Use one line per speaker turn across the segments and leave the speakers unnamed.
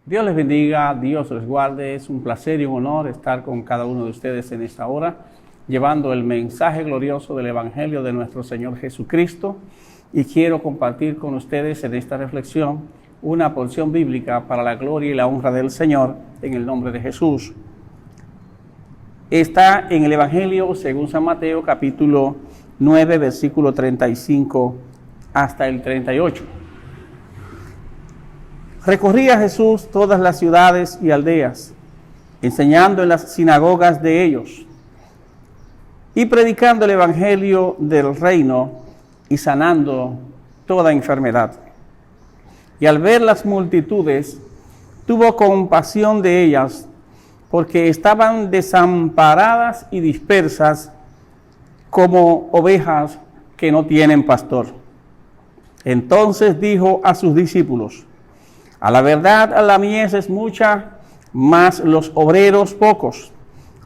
Dios les bendiga, Dios les guarde. Es un placer y un honor estar con cada uno de ustedes en esta hora, llevando el mensaje glorioso del Evangelio de nuestro Señor Jesucristo. Y quiero compartir con ustedes en esta reflexión una porción bíblica para la gloria y la honra del Señor, en el nombre de Jesús. Está en el Evangelio según San Mateo, capítulo 9, versículo 35 hasta el 38. Recorría Jesús todas las ciudades y aldeas, enseñando en las sinagogas de ellos y predicando el evangelio del reino y sanando toda enfermedad. Y al ver las multitudes, tuvo compasión de ellas, porque estaban desamparadas y dispersas como ovejas que no tienen pastor. Entonces dijo a sus discípulos: a la verdad, la mies es mucha, mas los obreros pocos.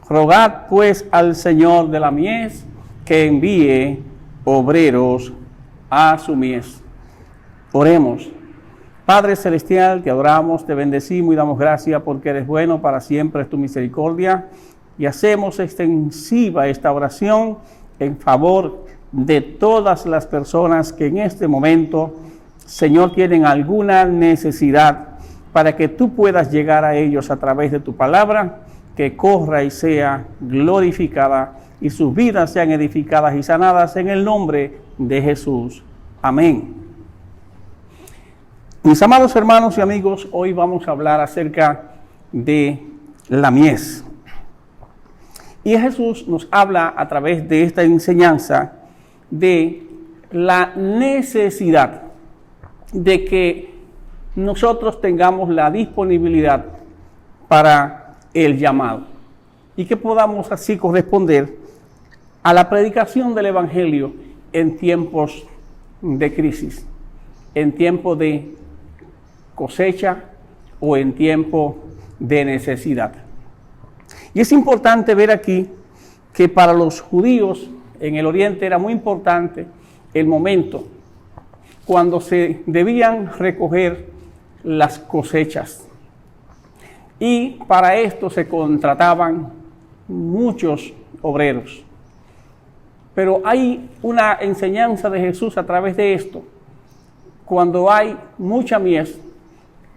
Rogad pues al Señor de la mies que envíe obreros a su mies. Oremos. Padre celestial, te adoramos, te bendecimos y damos gracias porque eres bueno, para siempre es tu misericordia. Y hacemos extensiva esta oración en favor de todas las personas que en este momento, Señor, tienen alguna necesidad, para que tú puedas llegar a ellos a través de tu palabra, que corra y sea glorificada y sus vidas sean edificadas y sanadas en el nombre de Jesús. Amén. Mis amados hermanos y amigos, hoy vamos a hablar acerca de la mies. Y Jesús nos habla a través de esta enseñanza de la necesidad de que nosotros tengamos la disponibilidad para el llamado y que podamos así corresponder a la predicación del Evangelio en tiempos de crisis, en tiempo de cosecha o en tiempo de necesidad. Y es importante ver aquí que para los judíos en el Oriente era muy importante el momento cuando se debían recoger las cosechas. Y para esto se contrataban muchos obreros. Pero hay una enseñanza de Jesús a través de esto. Cuando hay mucha mies,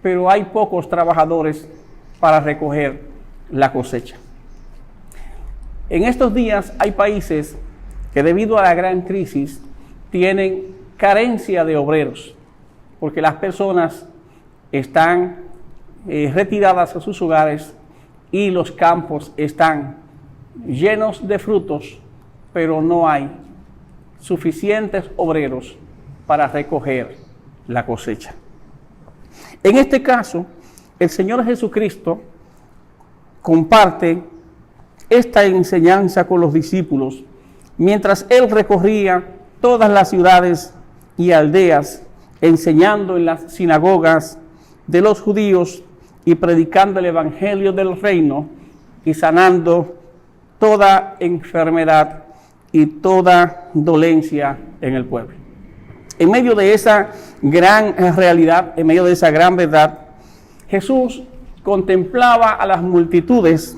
pero hay pocos trabajadores para recoger la cosecha. En estos días hay países que debido a la gran crisis tienen carencia de obreros, porque las personas están retiradas a sus hogares y los campos están llenos de frutos, pero no hay suficientes obreros para recoger la cosecha. En este caso, el Señor Jesucristo comparte esta enseñanza con los discípulos mientras Él recorría todas las ciudades y aldeas, enseñando en las sinagogas de los judíos y predicando el evangelio del reino y sanando toda enfermedad y toda dolencia en el pueblo. En medio de esa gran realidad, en medio de esa gran verdad, Jesús contemplaba a las multitudes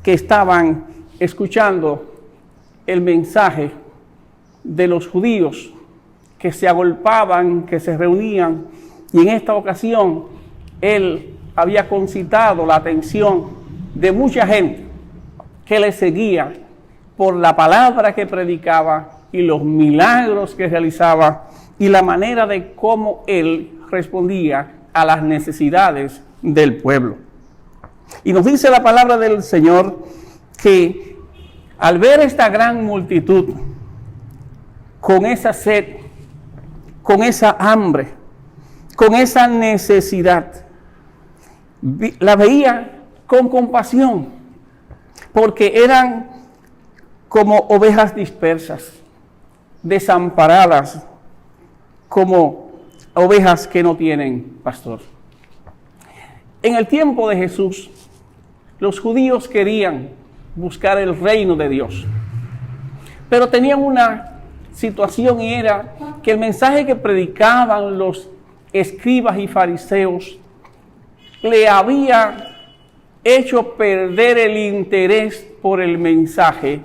que estaban escuchando el mensaje de los judíos, que se agolpaban, que se reunían, y en esta ocasión Él había concitado la atención de mucha gente que le seguía por la palabra que predicaba y los milagros que realizaba y la manera de cómo Él respondía a las necesidades del pueblo. Y nos dice la palabra del Señor que al ver esta gran multitud con esa sed, con esa hambre, con esa necesidad, la veía con compasión, porque eran como ovejas dispersas, desamparadas, como ovejas que no tienen pastor. En el tiempo de Jesús, los judíos querían buscar el reino de Dios, pero tenían una situación, y era que el mensaje que predicaban los escribas y fariseos le había hecho perder el interés por el mensaje,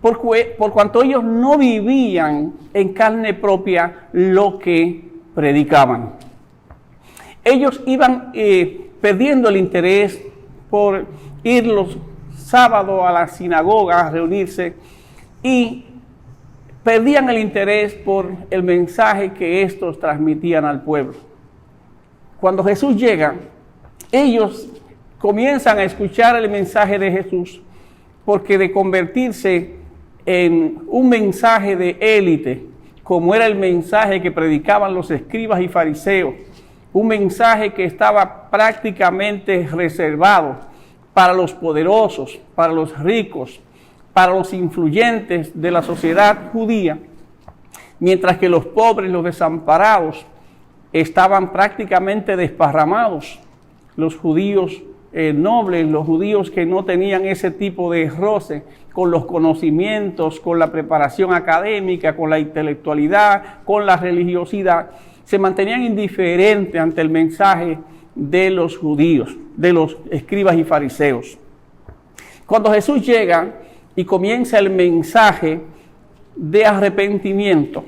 por cuanto ellos no vivían en carne propia lo que predicaban. Ellos iban perdiendo el interés por ir los sábados a la sinagoga a reunirse y perdían el interés por el mensaje que estos transmitían al pueblo. Cuando Jesús llega, ellos comienzan a escuchar el mensaje de Jesús, porque de convertirse en un mensaje de élite, como era el mensaje que predicaban los escribas y fariseos, un mensaje que estaba prácticamente reservado para los poderosos, para los ricos, para los influyentes de la sociedad judía, mientras que los pobres, los desamparados, estaban prácticamente desparramados. Los judíos nobles, los judíos que no tenían ese tipo de roce con los conocimientos, con la preparación académica, con la intelectualidad, con la religiosidad, se mantenían indiferentes ante el mensaje de los judíos, de los escribas y fariseos. Cuando Jesús llega y comienza el mensaje de arrepentimiento,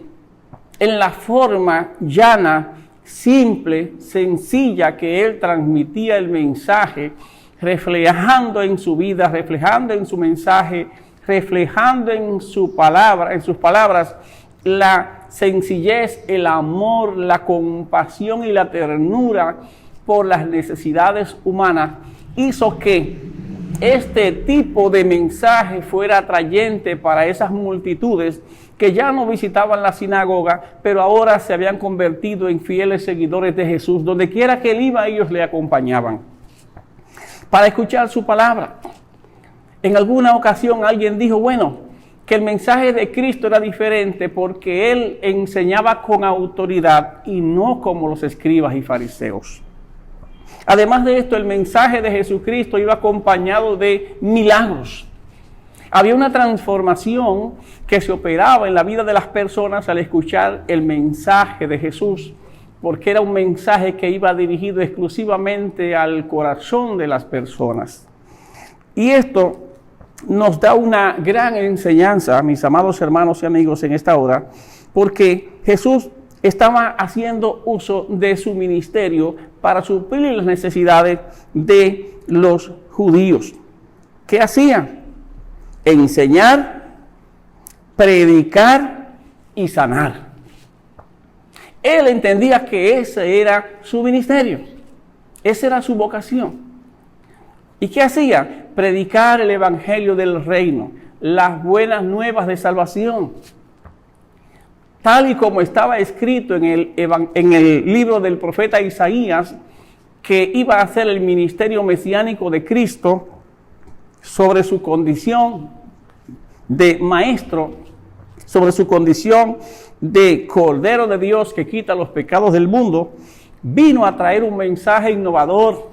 en la forma llana, simple, sencilla que él transmitía el mensaje, reflejando en su vida, reflejando en su mensaje, reflejando en su palabra, en sus palabras, la sencillez, el amor, la compasión y la ternura por las necesidades humanas, hizo que este tipo de mensaje fuera atrayente para esas multitudes que ya no visitaban la sinagoga, pero ahora se habían convertido en fieles seguidores de Jesús. Donde quiera que él iba, ellos le acompañaban para escuchar su palabra. En alguna ocasión alguien dijo, bueno, que el mensaje de Cristo era diferente porque él enseñaba con autoridad y no como los escribas y fariseos. Además de esto, el mensaje de Jesucristo iba acompañado de milagros. Había una transformación que se operaba en la vida de las personas al escuchar el mensaje de Jesús, porque era un mensaje que iba dirigido exclusivamente al corazón de las personas. Y esto nos da una gran enseñanza, mis amados hermanos y amigos, en esta hora, porque Jesús estaba haciendo uso de su ministerio para suplir las necesidades de los judíos. ¿Qué hacía? Enseñar, predicar y sanar. Él entendía que ese era su ministerio, esa era su vocación. ¿Y qué hacía? Predicar el evangelio del reino, las buenas nuevas de salvación. Tal y como estaba escrito en el libro del profeta Isaías, que iba a hacer el ministerio mesiánico de Cristo sobre su condición de maestro, sobre su condición de Cordero de Dios que quita los pecados del mundo, vino a traer un mensaje innovador,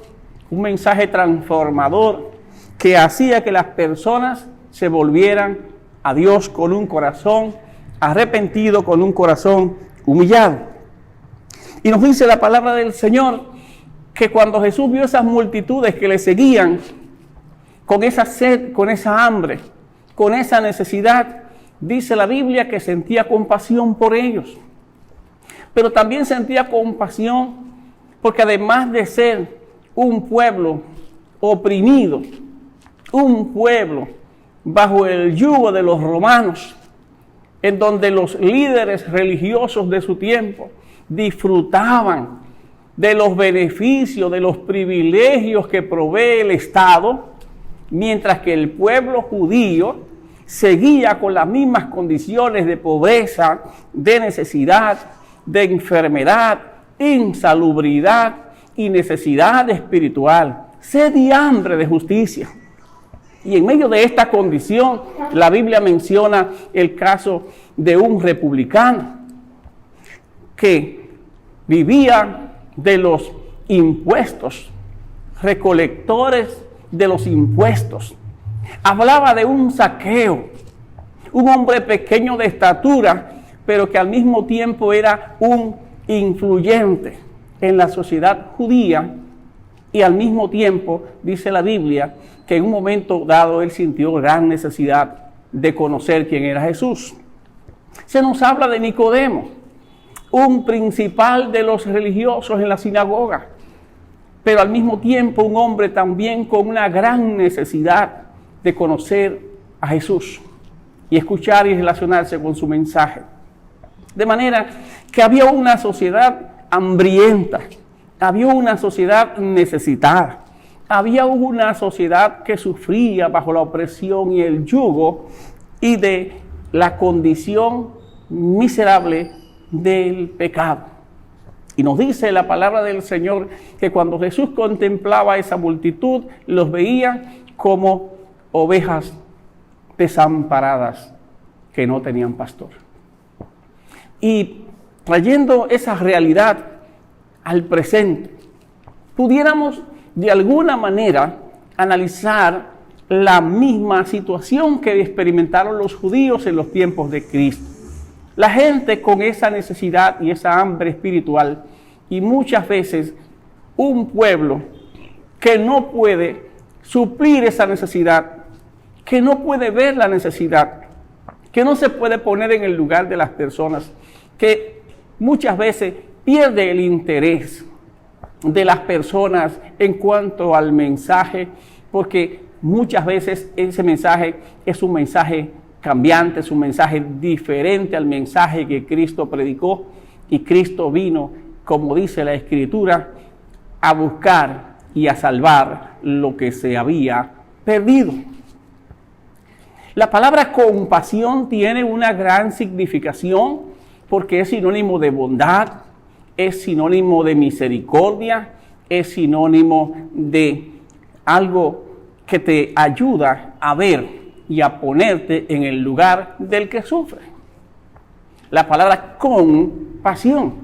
un mensaje transformador que hacía que las personas se volvieran a Dios con un corazón arrepentido, con un corazón humillado. Y nos dice la palabra del Señor que cuando Jesús vio esas multitudes que le seguían con esa sed, con esa hambre, con esa necesidad, dice la Biblia que sentía compasión por ellos. Pero también sentía compasión porque además de ser un pueblo oprimido, un pueblo bajo el yugo de los romanos, en donde los líderes religiosos de su tiempo disfrutaban de los beneficios, de los privilegios que provee el Estado, mientras que el pueblo judío seguía con las mismas condiciones de pobreza, de necesidad, de enfermedad, insalubridad y necesidad espiritual, sed y hambre de justicia. Y en medio de esta condición, la Biblia menciona el caso de un republicano que vivía de los impuestos, recolectores de los impuestos. Hablaba de un Zaqueo, un hombre pequeño de estatura, pero que al mismo tiempo era un influyente en la sociedad judía Y al mismo tiempo, dice la Biblia, que en un momento dado él sintió gran necesidad de conocer quién era Jesús. Se nos habla de Nicodemo, un principal de los religiosos en la sinagoga, pero al mismo tiempo un hombre también con una gran necesidad de conocer a Jesús y escuchar y relacionarse con su mensaje. De manera que había una sociedad hambrienta, había una sociedad necesitada, había una sociedad que sufría bajo la opresión y el yugo y de la condición miserable del pecado. Y nos dice la palabra del Señor que cuando Jesús contemplaba a esa multitud, los veía como ovejas desamparadas que no tenían pastor. Y trayendo esa realidad al presente, pudiéramos de alguna manera analizar la misma situación que experimentaron los judíos en los tiempos de Cristo. La gente con esa necesidad y esa hambre espiritual, y muchas veces un pueblo que no puede suplir esa necesidad, que no puede ver la necesidad, que no se puede poner en el lugar de las personas, que muchas veces pierde el interés de las personas en cuanto al mensaje, porque muchas veces ese mensaje es un mensaje cambiante, es un mensaje diferente al mensaje que Cristo predicó, y Cristo vino, como dice la Escritura, a buscar y a salvar lo que se había perdido. La palabra compasión tiene una gran significación porque es sinónimo de bondad, es sinónimo de misericordia, es sinónimo de algo que te ayuda a ver y a ponerte en el lugar del que sufre. La palabra compasión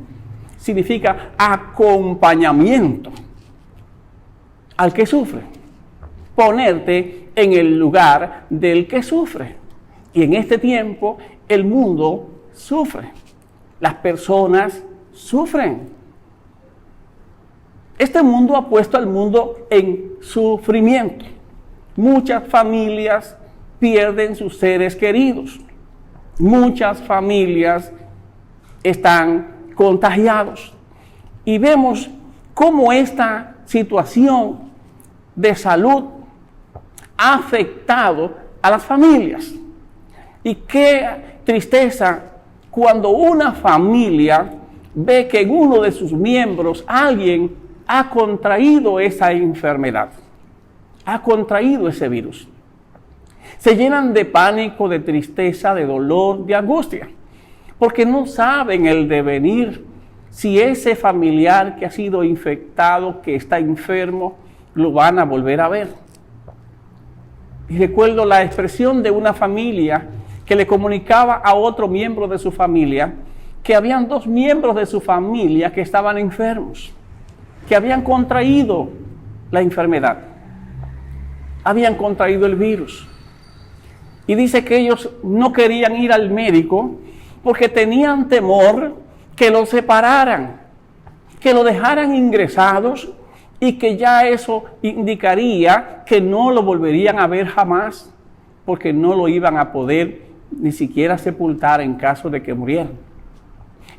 significa acompañamiento al que sufre, ponerte en el lugar del que sufre. Y en este tiempo el mundo sufre, las personas sufren. Este mundo ha puesto al mundo en sufrimiento. Muchas familias pierden sus seres queridos. Muchas familias están contagiados. Y vemos cómo esta situación de salud ha afectado a las familias. Y qué tristeza cuando una familia ve que en uno de sus miembros alguien ha contraído esa enfermedad, ha contraído ese virus. Se llenan de pánico, de tristeza, de dolor, de angustia, porque no saben el devenir, si ese familiar que ha sido infectado, que está enfermo, lo van a volver a ver. Y recuerdo la expresión de una familia que le comunicaba a otro miembro de su familia que habían 2 miembros de su familia que estaban enfermos, que habían contraído la enfermedad, habían contraído el virus. Y dice que ellos no querían ir al médico porque tenían temor que lo separaran, que lo dejaran ingresados y que ya eso indicaría que no lo volverían a ver jamás, porque no lo iban a poder ni siquiera sepultar en caso de que murieran.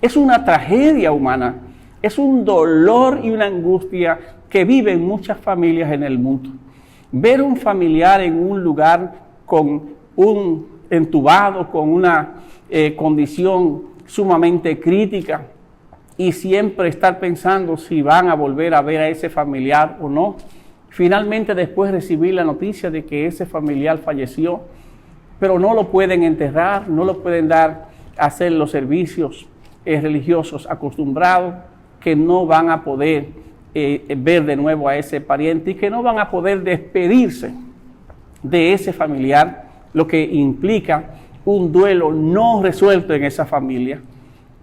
Es una tragedia humana, es un dolor y una angustia que viven muchas familias en el mundo. Ver un familiar en un lugar con un entubado, con una condición sumamente crítica, y siempre estar pensando si van a volver a ver a ese familiar o no. Finalmente después recibir la noticia de que ese familiar falleció, pero no lo pueden enterrar, no lo pueden dar a hacer los servicios religiosos acostumbrados, que no van a poder ver de nuevo a ese pariente y que no van a poder despedirse de ese familiar, lo que implica un duelo no resuelto en esa familia.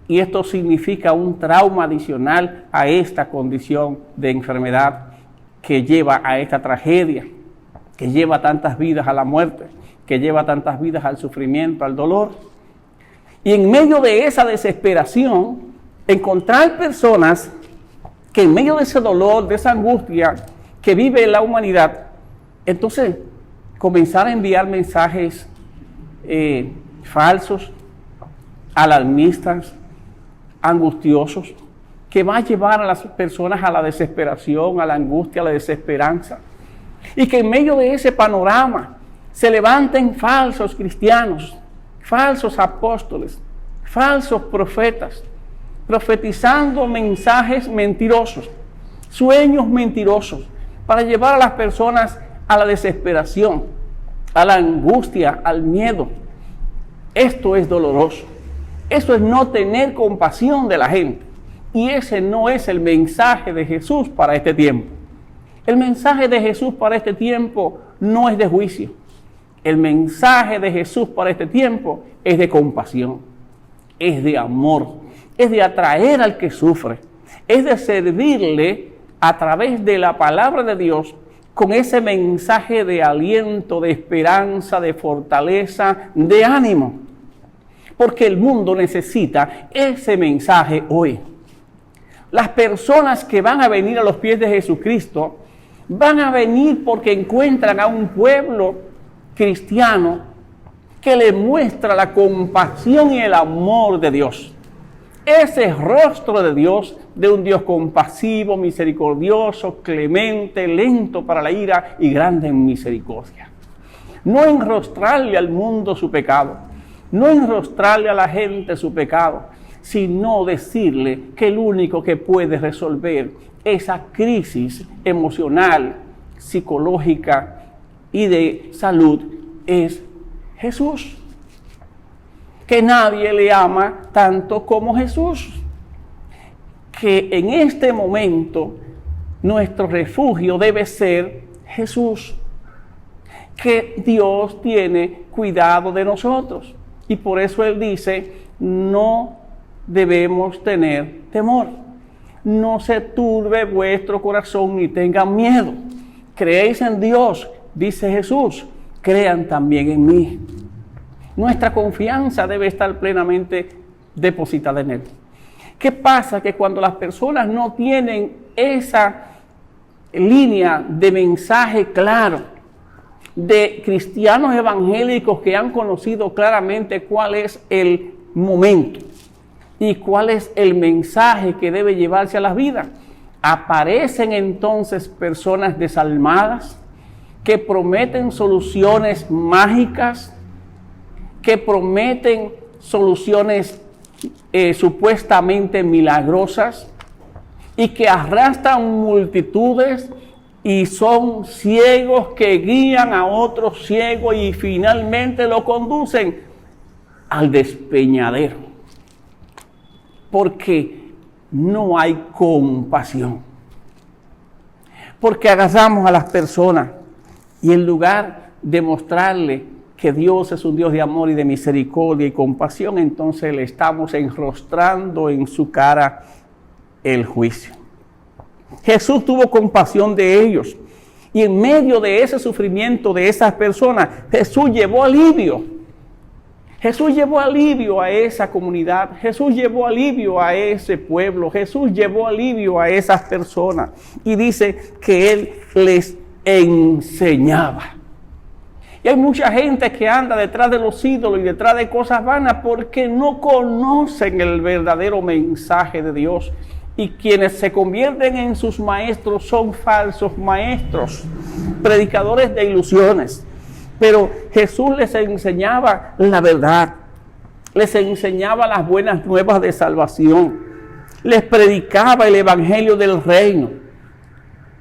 Y esto significa un trauma adicional a esta condición de enfermedad que lleva a esta tragedia, que lleva tantas vidas a la muerte, que lleva tantas vidas al sufrimiento, al dolor. Y en medio de esa desesperación, encontrar personas que en medio de ese dolor, de esa angustia, que vive en la humanidad, entonces comenzar a enviar mensajes falsos, alarmistas, angustiosos, que va a llevar a las personas a la desesperación, a la angustia, a la desesperanza. Y que en medio de ese panorama se levanten falsos cristianos, falsos apóstoles, falsos profetas, profetizando mensajes mentirosos, sueños mentirosos, para llevar a las personas a la desesperación, a la angustia, al miedo. Esto es doloroso. Eso es no tener compasión de la gente. Y ese no es el mensaje de Jesús para este tiempo. El mensaje de Jesús para este tiempo no es de juicio. El mensaje de Jesús para este tiempo es de compasión, es de amor, es de atraer al que sufre, es de servirle a través de la palabra de Dios con ese mensaje de aliento, de esperanza, de fortaleza, de ánimo. Porque el mundo necesita ese mensaje hoy. Las personas que van a venir a los pies de Jesucristo van a venir porque encuentran a un pueblo cristiano que le muestra la compasión y el amor de Dios. Ese rostro de Dios, de un Dios compasivo, misericordioso, clemente, lento para la ira y grande en misericordia. No enrostrarle al mundo su pecado, no enrostrarle a la gente su pecado, sino decirle que el único que puede resolver esa crisis emocional, psicológica y de salud es Jesús. Que nadie le ama tanto como Jesús. Que en este momento nuestro refugio debe ser Jesús. Que Dios tiene cuidado de nosotros. Y por eso Él dice, no debemos tener temor. No se turbe vuestro corazón ni tengan miedo. Creéis en Dios, dice Jesús, crean también en mí. Nuestra confianza debe estar plenamente depositada en Él. ¿Qué pasa? Que cuando las personas no tienen esa línea de mensaje claro, de cristianos evangélicos que han conocido claramente cuál es el momento y cuál es el mensaje que debe llevarse a las vidas, aparecen entonces personas desalmadas que prometen soluciones mágicas, que prometen soluciones supuestamente milagrosas y que arrastran multitudes y son ciegos que guían a otros ciegos y finalmente lo conducen al despeñadero. Porque no hay compasión. Porque agarramos a las personas y en lugar de mostrarle que Dios es un Dios de amor y de misericordia y compasión, entonces le estamos enrostrando en su cara el juicio. Jesús tuvo compasión de ellos y en medio de ese sufrimiento de esas personas, Jesús llevó alivio. Jesús llevó alivio a esa comunidad, Jesús llevó alivio a ese pueblo, Jesús llevó alivio a esas personas y dice que Él les enseñaba. Y hay mucha gente que anda detrás de los ídolos y detrás de cosas vanas porque no conocen el verdadero mensaje de Dios. Y quienes se convierten en sus maestros son falsos maestros, predicadores de ilusiones. Pero Jesús les enseñaba la verdad, les enseñaba las buenas nuevas de salvación, les predicaba el evangelio del reino,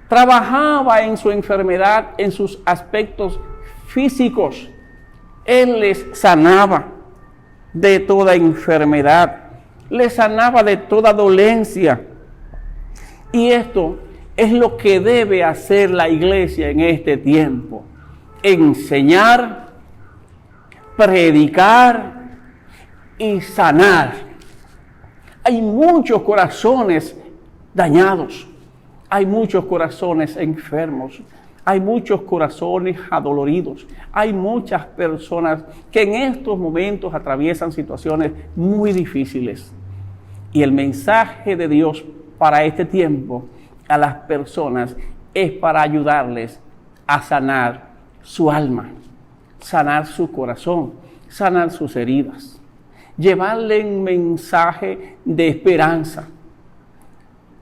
trabajaba en su enfermedad, en sus aspectos físicos. Él les sanaba de toda enfermedad, les sanaba de toda dolencia. Y esto es lo que debe hacer la iglesia en este tiempo: enseñar, predicar y sanar. Hay muchos corazones dañados, hay muchos corazones enfermos, hay muchos corazones adoloridos, hay muchas personas que en estos momentos atraviesan situaciones muy difíciles. Y el mensaje de Dios para este tiempo a las personas es para ayudarles a sanar su alma, sanar su corazón, sanar sus heridas, llevarle un mensaje de esperanza.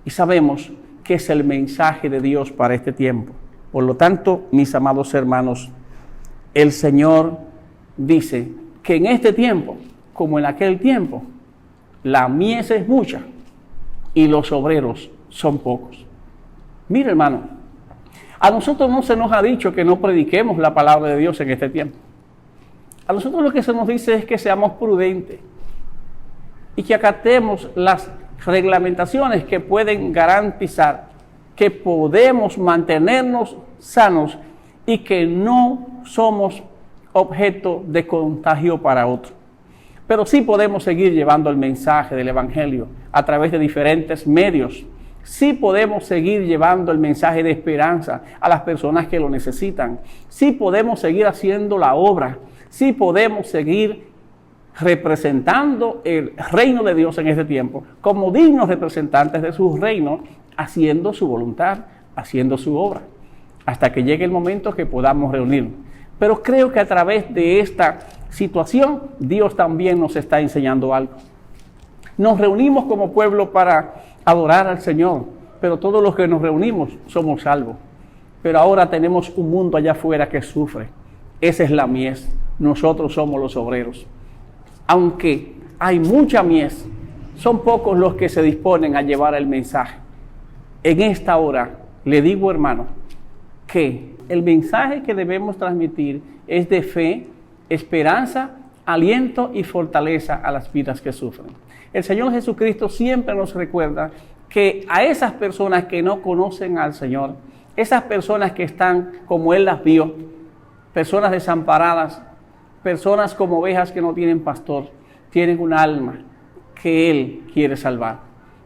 Y sabemos que es el mensaje de Dios para este tiempo. Por lo tanto, mis amados hermanos, el Señor dice que en este tiempo, como en aquel tiempo, la mies es mucha y los obreros son pocos. Mire, hermano, a nosotros no se nos ha dicho que no prediquemos la palabra de Dios en este tiempo. A nosotros lo que se nos dice es que seamos prudentes y que acatemos las reglamentaciones que pueden garantizar que podemos mantenernos sanos y que no somos objeto de contagio para otros. Pero sí podemos seguir llevando el mensaje del Evangelio a través de diferentes medios. Sí podemos seguir llevando el mensaje de esperanza a las personas que lo necesitan. Sí podemos seguir haciendo la obra. Sí podemos seguir representando el reino de Dios en este tiempo como dignos representantes de su reino, haciendo su voluntad, haciendo su obra, hasta que llegue el momento que podamos reunirnos. Pero creo que a través de esta situación, Dios también nos está enseñando algo. Nos reunimos como pueblo para adorar al Señor, pero todos los que nos reunimos somos salvos. Pero ahora tenemos un mundo allá afuera que sufre. Esa es la mies. Nosotros somos los obreros. Aunque hay mucha mies, son pocos los que se disponen a llevar el mensaje. En esta hora le digo, hermano, que el mensaje que debemos transmitir es de fe, esperanza, aliento y fortaleza a las vidas que sufren. El Señor Jesucristo siempre nos recuerda que a esas personas que no conocen al Señor, esas personas que están como Él las vio, personas desamparadas, personas como ovejas que no tienen pastor, tienen un alma que Él quiere salvar.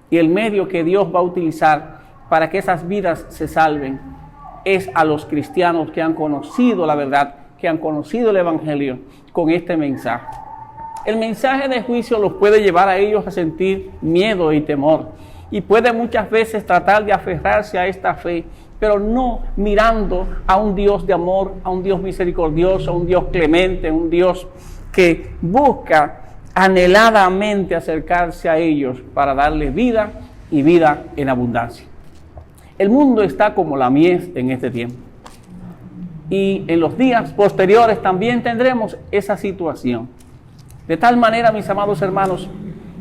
Y el medio que Dios va a utilizar para que esas vidas se salven es a los cristianos que han conocido la verdad, que han conocido el Evangelio con este mensaje. El mensaje de juicio los puede llevar a ellos a sentir miedo y temor. Y puede muchas veces tratar de aferrarse a esta fe, pero no mirando a un Dios de amor, a un Dios misericordioso, a un Dios clemente, un Dios que busca anheladamente acercarse a ellos para darles vida y vida en abundancia. El mundo está como la mies en este tiempo. Y en los días posteriores también tendremos esa situación. De tal manera, mis amados hermanos,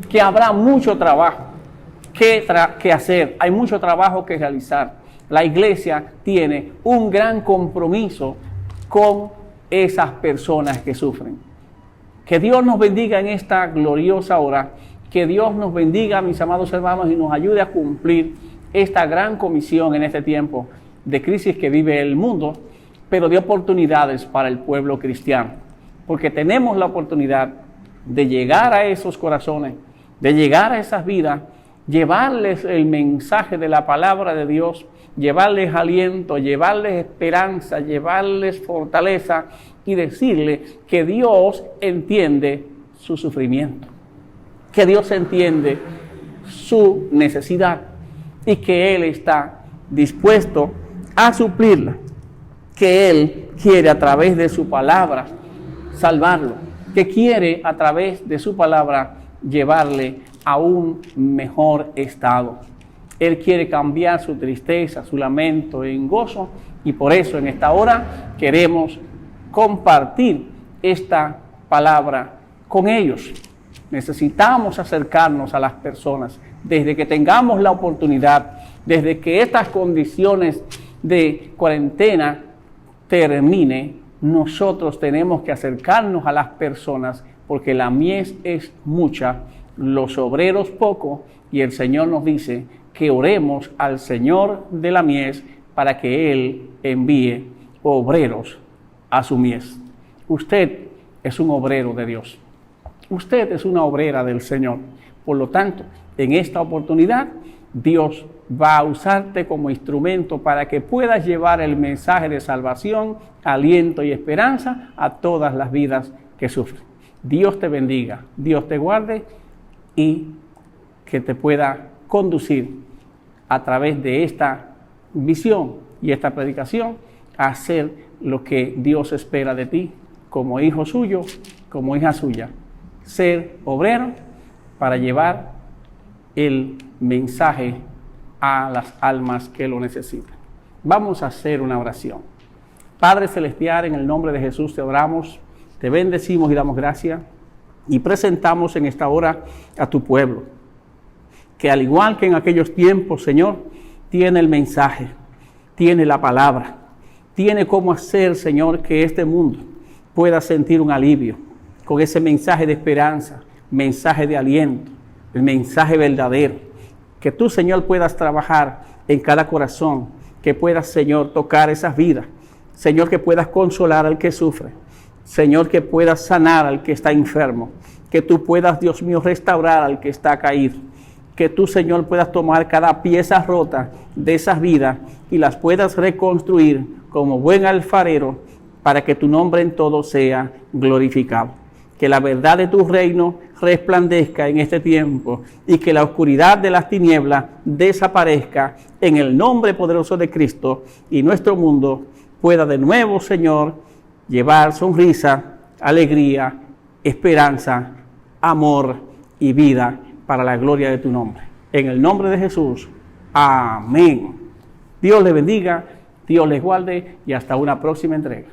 que habrá mucho trabajo que hacer, hay mucho trabajo que realizar. La iglesia tiene un gran compromiso con esas personas que sufren. Que Dios nos bendiga en esta gloriosa hora, que Dios nos bendiga, mis amados hermanos, y nos ayude a cumplir esta gran comisión en este tiempo de crisis que vive el mundo, pero de oportunidades para el pueblo cristiano. Porque tenemos la oportunidad de llegar a esos corazones, de llegar a esas vidas, llevarles el mensaje de la palabra de Dios, llevarles aliento, llevarles esperanza, llevarles fortaleza y decirles que Dios entiende su sufrimiento, que Dios entiende su necesidad y que Él está dispuesto a suplirla, que Él quiere a través de su palabra salvarlo, que quiere a través de su palabra llevarle a un mejor estado. Él quiere cambiar su tristeza, su lamento en gozo, y por eso en esta hora queremos compartir esta palabra con ellos. Necesitamos acercarnos a las personas desde que tengamos la oportunidad, desde que estas condiciones de cuarentena termine. Nosotros tenemos que acercarnos a las personas porque la mies es mucha, los obreros poco, y el Señor nos dice que oremos al Señor de la mies para que Él envíe obreros a su mies. Usted es un obrero de Dios. Usted es una obrera del Señor. Por lo tanto, en esta oportunidad, Dios va a usarte como instrumento para que puedas llevar el mensaje de salvación, aliento y esperanza a todas las vidas que sufren. Dios te bendiga, Dios te guarde y que te pueda conducir a través de esta visión y esta predicación a hacer lo que Dios espera de ti como hijo suyo, como hija suya. Ser obrero para llevar el mensaje a las almas que lo necesitan. Vamos a hacer una oración. Padre Celestial, en el nombre de Jesús te oramos, te bendecimos y damos gracias y presentamos en esta hora a tu pueblo, que al igual que en aquellos tiempos, Señor, tiene el mensaje, tiene la palabra, tiene cómo hacer, Señor, que este mundo pueda sentir un alivio con ese mensaje de esperanza, mensaje de aliento, el mensaje verdadero. Que tú, Señor, puedas trabajar en cada corazón, que puedas, Señor, tocar esas vidas. Señor, que puedas consolar al que sufre. Señor, que puedas sanar al que está enfermo. Que tú puedas, Dios mío, restaurar al que está caído. Que tú, Señor, puedas tomar cada pieza rota de esas vidas y las puedas reconstruir como buen alfarero para que tu nombre en todo sea glorificado. Que la verdad de tu reino resplandezca en este tiempo y que la oscuridad de las tinieblas desaparezca en el nombre poderoso de Cristo y nuestro mundo pueda de nuevo, Señor, llevar sonrisa, alegría, esperanza, amor y vida para la gloria de tu nombre. En el nombre de Jesús. Amén. Dios les bendiga, Dios les guarde y hasta una próxima entrega.